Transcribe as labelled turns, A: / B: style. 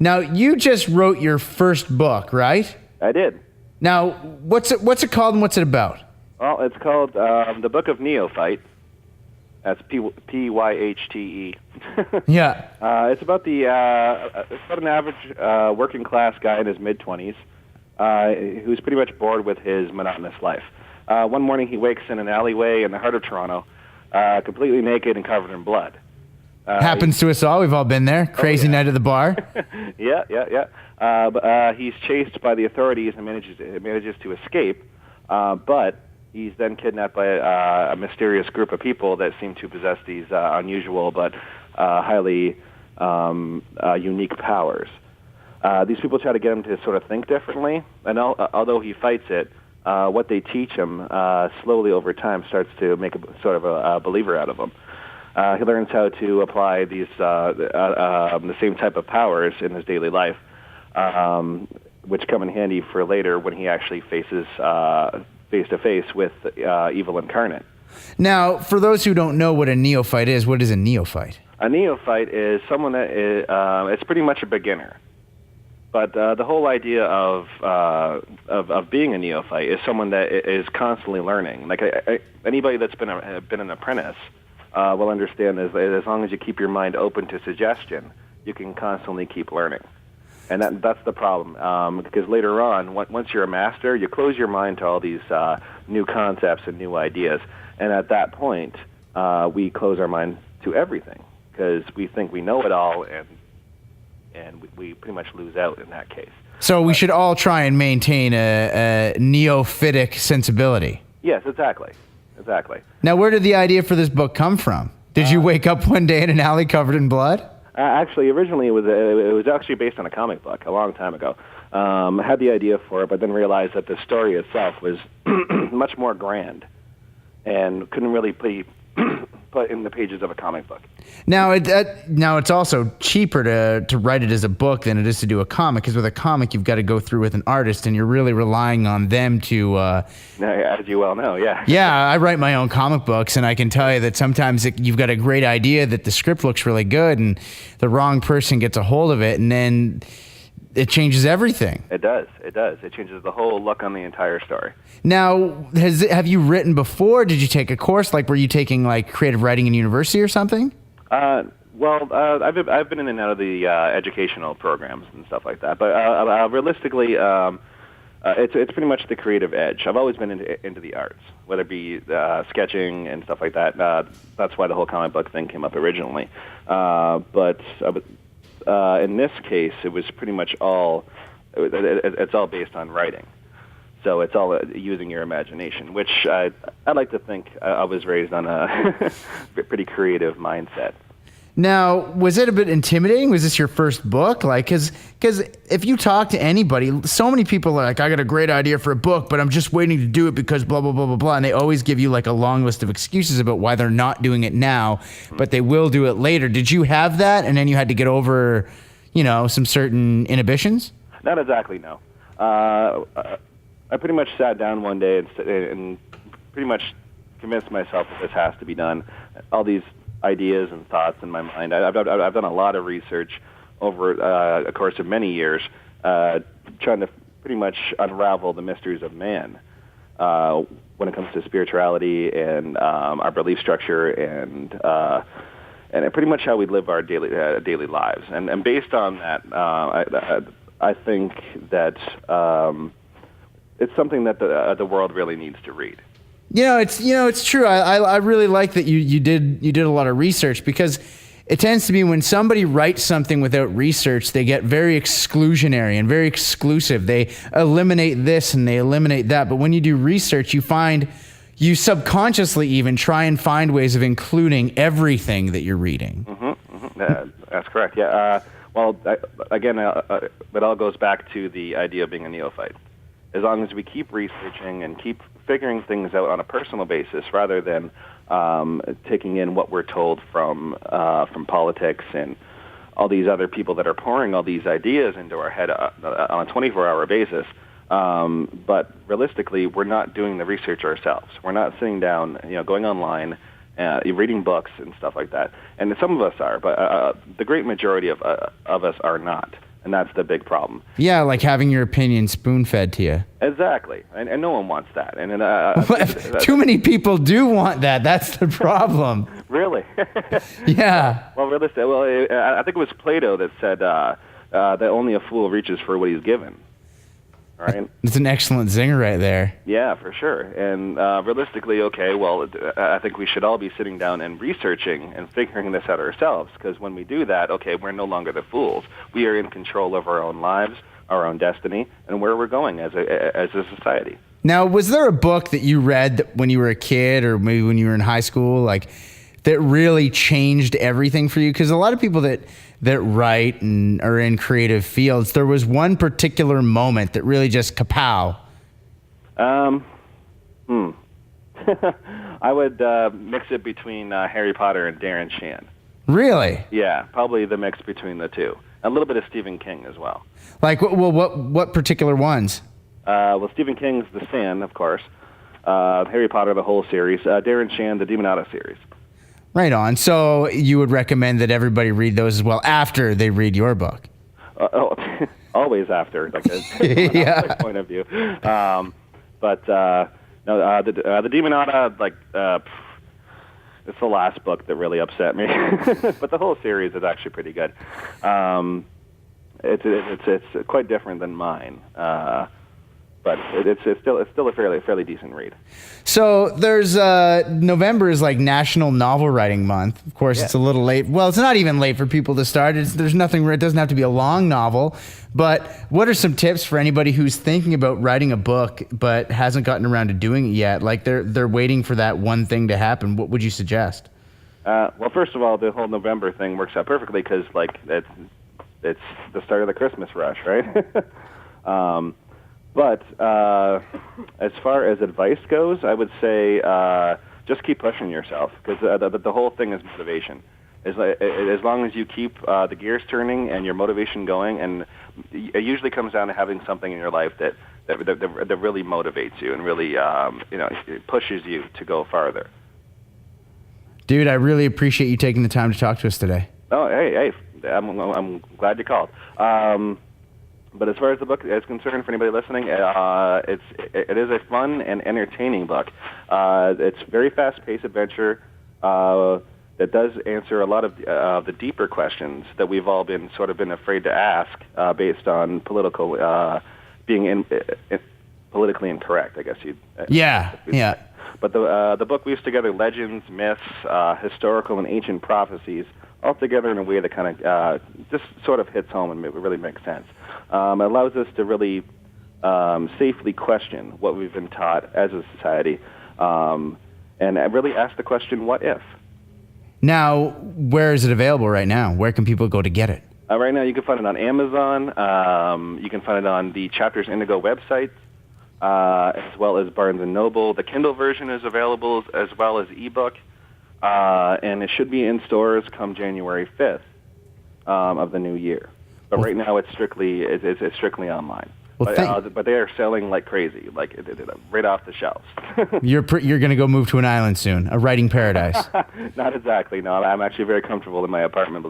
A: Now, you just wrote your first book, right?
B: I did.
A: Now, what's it called and what's it about?
B: Well, it's called the Book of Neophyte. That's P-Y-H-T-E.
A: Yeah.
B: It's about an average working class guy in his mid-20s who's pretty much bored with his monotonous life. One morning he wakes in an alleyway in the heart of Toronto, completely naked and covered in blood.
A: Happens to us all. We've all been there. Crazy night at the bar.
B: Yeah. But he's chased by the authorities and manages to escape, but he's then kidnapped by a mysterious group of people that seem to possess these unusual but highly unique powers. These people try to get him to sort of think differently, and although he fights it, what they teach him slowly over time starts to make a believer out of him. He learns how to apply these the same type of powers in his daily life, which come in handy for later when he actually faces face-to-face with evil incarnate.
A: Now, for those who don't know what a neophyte is, what is a neophyte?
B: A neophyte is someone that is, it's pretty much a beginner. But the whole idea of being a neophyte is someone that is constantly learning. Like anybody that's been an apprentice will understand is that as long as you keep your mind open to suggestion, you can constantly keep learning. And that's the problem, because later on, once you're a master, you close your mind to all these new concepts and new ideas. And at that point, we close our mind to everything because we think we know it all, and we pretty much lose out in that case.
A: So we should all try and maintain a neophytic sensibility.
B: Yes, exactly.
A: Now, where did the idea for this book come from? Did you wake up one day in an alley covered in blood?
B: Actually, originally it was actually based on a comic book a long time ago. I had the idea for it, but then realized that the story itself was much more grand and couldn't really be put in the pages of a comic book.
A: Now, it's also cheaper to write it as a book than it is to do a comic, because with a comic, you've got to go through with an artist, and you're really relying on them to...
B: as you well know, yeah.
A: Yeah, I write my own comic books, and I can tell you that sometimes you've got a great idea that the script looks really good, and the wrong person gets a hold of it, and then it changes everything.
B: It does. It changes the whole look on the entire story.
A: Now, have you written before? Did you take a course? Like, were you taking creative writing in university or something?
B: I've been in and out of the educational programs and stuff like that. But realistically, it's pretty much the creative edge. I've always been into the arts, whether it be sketching and stuff like that. That's why the whole comic book thing came up originally. But in this case, it was pretty much it's all based on writing. So it's all using your imagination, which I like to think I was raised on a pretty creative mindset.
A: Now, was it a bit intimidating? Was this your first book? Because if you talk to anybody, so many people are like, I got a great idea for a book, but I'm just waiting to do it because blah, blah, blah, blah, blah. And they always give you a long list of excuses about why they're not doing it now, but they will do it later. Did you have that? And then you had to get over, some certain inhibitions?
B: Not exactly, no. I pretty much sat down one day and pretty much convinced myself that this has to be done. All these ideas and thoughts in my mind. I've done a lot of research over a course of many years, trying to pretty much unravel the mysteries of man when it comes to spirituality and our belief structure and pretty much how we live our daily lives. And based on that, I think that it's something that the world really needs to read.
A: It's true. I really like that you did a lot of research, because it tends to be when somebody writes something without research, they get very exclusionary and very exclusive. They eliminate this and they eliminate that. But when you do research, you subconsciously even try and find ways of including everything that you're reading.
B: That's correct. Yeah. Again, it all goes back to the idea of being a neophyte. As long as we keep researching and keep figuring things out on a personal basis, rather than taking in what we're told from politics and all these other people that are pouring all these ideas into our head on a 24-hour basis. But realistically, we're not doing the research ourselves. We're not sitting down, going online, reading books and stuff like that. And some of us are, but the great majority of us are not. And that's the big problem.
A: Yeah, like having your opinion spoon-fed to you.
B: Exactly, and no one wants that. And
A: Too many people do want that. That's the problem.
B: Really?
A: Yeah.
B: Well, I think it was Plato that said that only a fool reaches for what he's given. All right.
A: It's an excellent zinger right there.
B: Yeah, for sure. And realistically, okay, well, I think we should all be sitting down and researching and figuring this out ourselves, because when we do that, okay, we're no longer the fools. We are in control of our own lives, our own destiny, and where we're going as a society.
A: Now, was there a book that you read when you were a kid or maybe when you were in high school, like, that really changed everything for you? Because a lot of people that write and are in creative fields, there was one particular moment that really just kapow.
B: I would mix it between Harry Potter and Darren Shan.
A: Really?
B: Yeah, probably the mix between the two. A little bit of Stephen King as well.
A: Like, what particular ones?
B: Well, Stephen King's The Stand, of course. Harry Potter, the whole series. Darren Shan, the Demonata series.
A: Right on. So you would recommend that everybody read those as well after they read your book?
B: Always after, like a
A: yeah.
B: point of view. No, the Demonata, like, it's the last book that really upset me. But the whole series is actually pretty good. It's quite different than mine. But it's still a fairly decent read.
A: So there's November is like National Novel Writing Month. Of course, It's a little late. Well, it's not even late for people to start. There's nothing. It doesn't have to be a long novel. But what are some tips for anybody who's thinking about writing a book but hasn't gotten around to doing it yet? Like they're waiting for that one thing to happen. What would you suggest?
B: Well, first of all, the whole November thing works out perfectly because like it's the start of the Christmas rush, right? But as far as advice goes, I would say just keep pushing yourself, because the whole thing is motivation. As long as you keep the gears turning and your motivation going, and it usually comes down to having something in your life that really motivates you and really it pushes you to go farther.
A: Dude, I really appreciate you taking the time to talk to us today.
B: Oh, hey, I'm glad you called. But as far as the book is concerned, for anybody listening, it is a fun and entertaining book. It's very fast-paced adventure that does answer a lot of the deeper questions that we've all been afraid to ask based on being politically incorrect, I guess you'd.
A: Yeah.
B: But the book weaves together legends, myths, historical and ancient prophecies, all together in a way that kind of just sort of hits home and really makes sense. It allows us to really safely question what we've been taught as a society, and really ask the question, what if?
A: Now, where is it available right now? Where can people go to get it?
B: Right now, you can find it on Amazon. You can find it on the Chapters Indigo website, as well as Barnes & Noble. The Kindle version is available as well as ebook, and it should be in stores come January 5th of the new year. But right now, it's strictly online.
A: Well,
B: but they are selling like crazy, like right off the shelves.
A: You're going to go move to an island soon, a writing paradise.
B: Not exactly. No, I'm actually very comfortable in my apartment.